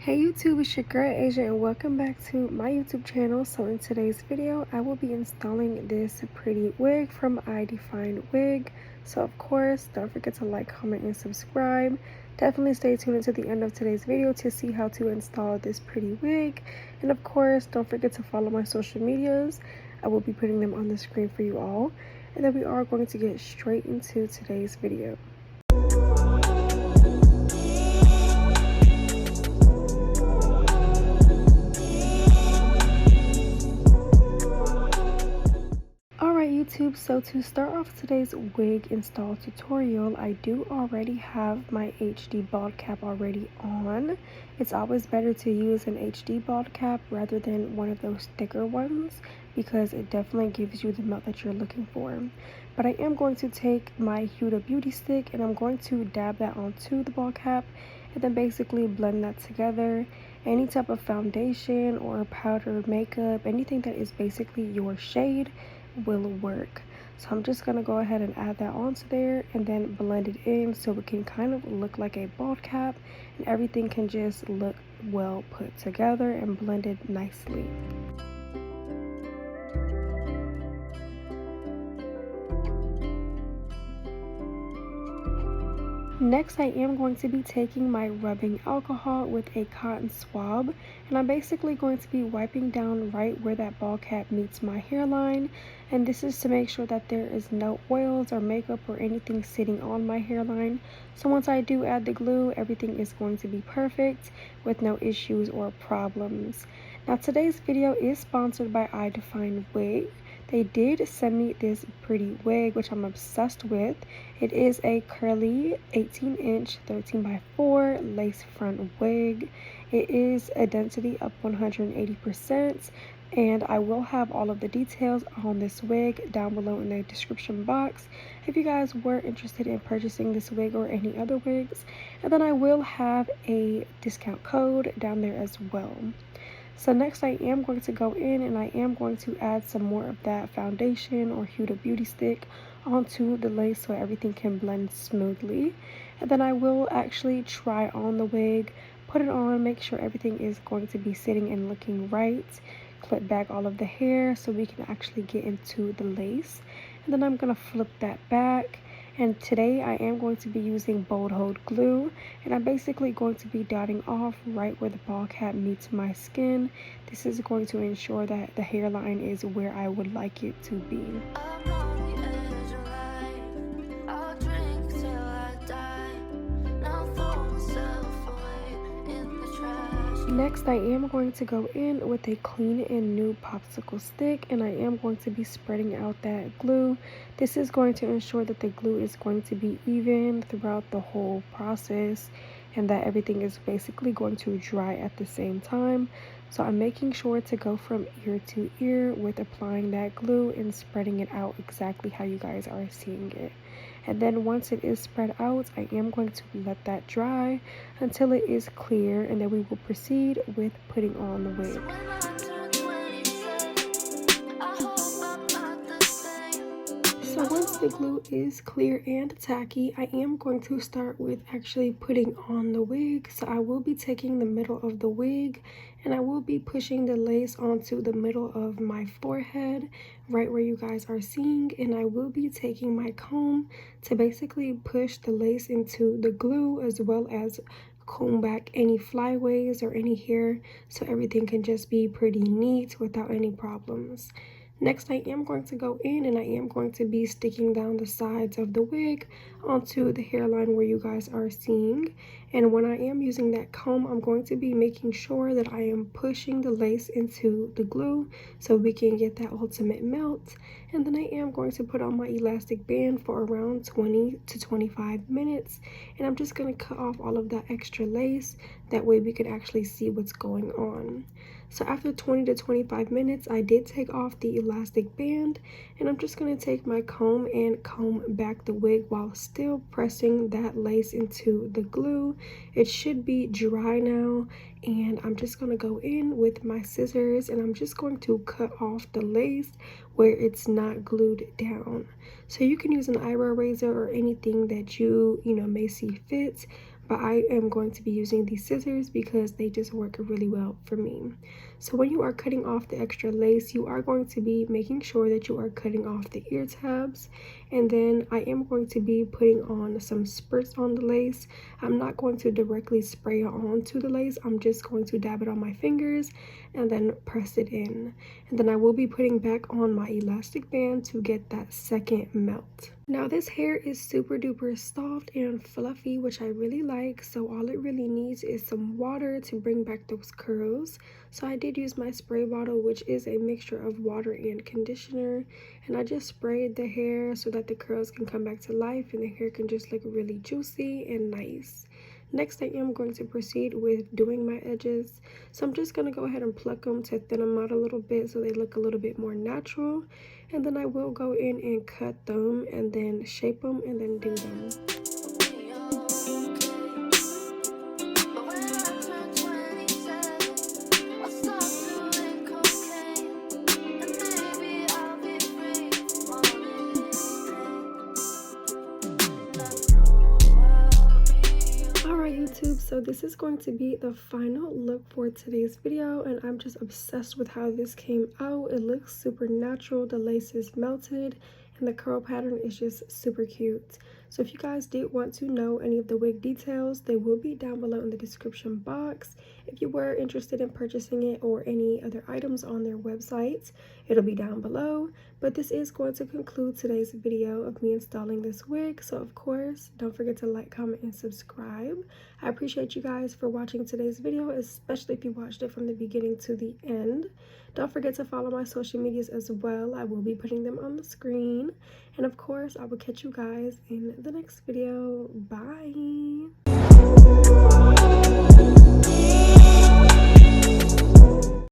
Hey YouTube, it's your girl Asia and welcome back to my YouTube channel. So in today's video, I will be installing this pretty wig from Idefinewig. So of course, don't forget to like, comment, and subscribe. Definitely stay tuned until the end of today's video to see how to install this pretty wig. And of course, don't forget to follow my social medias. I will be putting them on the screen for you all. And then we are going to get straight into today's video. Alright YouTube, so to start off today's wig install tutorial, I do already have my HD bald cap already on. It's always better to use an HD bald cap rather than one of those thicker ones because it definitely gives you the melt that you're looking for. But I am going to take my Huda Beauty stick and I'm going to dab that onto the bald cap and then basically blend that together. Any type of foundation or powdered makeup, anything that is basically your shade will work. So I'm just gonna go ahead and add that onto there and then blend it in so it can kind of look like a bald cap and everything can just look well put together and blended nicely. Next, I am going to be taking my rubbing alcohol with a cotton swab, and I'm basically going to be wiping down right where that bald cap meets my hairline, and this is to make sure that there is no oils or makeup or anything sitting on my hairline. So once I do add the glue, everything is going to be perfect with no issues or problems. Now today's video is sponsored by Idefinewig. They did send me this pretty wig, which I'm obsessed with. It is a curly 18-inch 13x4 lace front wig. It is a density of 180%, and I will have all of the details on this wig down below in the description box if you guys were interested in purchasing this wig or any other wigs. And then I will have a discount code down there as well. So next I am going to go in and I am going to add some more of that foundation or Huda Beauty stick onto the lace so everything can blend smoothly. And then I will actually try on the wig, put it on, make sure everything is going to be sitting and looking right, clip back all of the hair so we can actually get into the lace. And then I'm going to flip that back. And today I am going to be using Bold Hold glue, and I'm basically going to be dotting off right where the bald cap meets my skin. This is going to ensure that the hairline is where I would like it to be. Next, I am going to go in with a clean and new popsicle stick, and I am going to be spreading out that glue. This is going to ensure that the glue is going to be even throughout the whole process and that everything is basically going to dry at the same time. So I'm making sure to go from ear to ear with applying that glue and spreading it out exactly how you guys are seeing it. And then once it is spread out, I am going to let that dry until it is clear, and then we will proceed with putting on the wig. So once the glue is clear and tacky, I am going to start with actually putting on the wig. So I will be taking the middle of the wig and I will be pushing the lace onto the middle of my forehead, right where you guys are seeing, and I will be taking my comb to basically push the lace into the glue as well as comb back any flyaways or any hair so everything can just be pretty neat without any problems. Next, I am going to go in and I am going to be sticking down the sides of the wig onto the hairline where you guys are seeing. And when I am using that comb, I'm going to be making sure that I am pushing the lace into the glue so we can get that ultimate melt. And then I am going to put on my elastic band for around 20 to 25 minutes. And I'm just going to cut off all of that extra lace. That way we can actually see what's going on. So after 20 to 25 minutes, I did take off the elastic band, and I'm just going to take my comb and comb back the wig while still pressing that lace into the glue. It should be dry now, and I'm just going to go in with my scissors and I'm just going to cut off the lace where it's not glued down. So you can use an eyebrow razor or anything that you may see fit, but I am going to be using these scissors because they just work really well for me. So when you are cutting off the extra lace, you are going to be making sure that you are cutting off the ear tabs, and then I am going to be putting on some spurts on the lace. I'm not going to directly spray it onto the lace, I'm just going to dab it on my fingers and then press it in, and then I will be putting back on my elastic band to get that second melt. Now this hair is super duper soft and fluffy, which I really like, so all it really needs is some water to bring back those curls. So I did use my spray bottle, which is a mixture of water and conditioner, and I just sprayed the hair so that the curls can come back to life and the hair can just look really juicy and nice. Next, I am going to proceed with doing my edges. So I'm just going to go ahead and pluck them to thin them out a little bit so they look a little bit more natural. And then I will go in and cut them and then shape them and then do them. YouTube, so this is going to be the final look for today's video, and I'm just obsessed with how this came out. It looks super natural, the lace is melted, and the curl pattern is just super cute. So if you guys did want to know any of the wig details, they will be down below in the description box. If you were interested in purchasing it or any other items on their website, it'll be down below. But this is going to conclude today's video of me installing this wig. So of course, don't forget to like, comment, and subscribe. I appreciate you guys for watching today's video, especially if you watched it from the beginning to the end. Don't forget to follow my social medias as well. I will be putting them on the screen. And of course, I will catch you guys in the next video. Bye!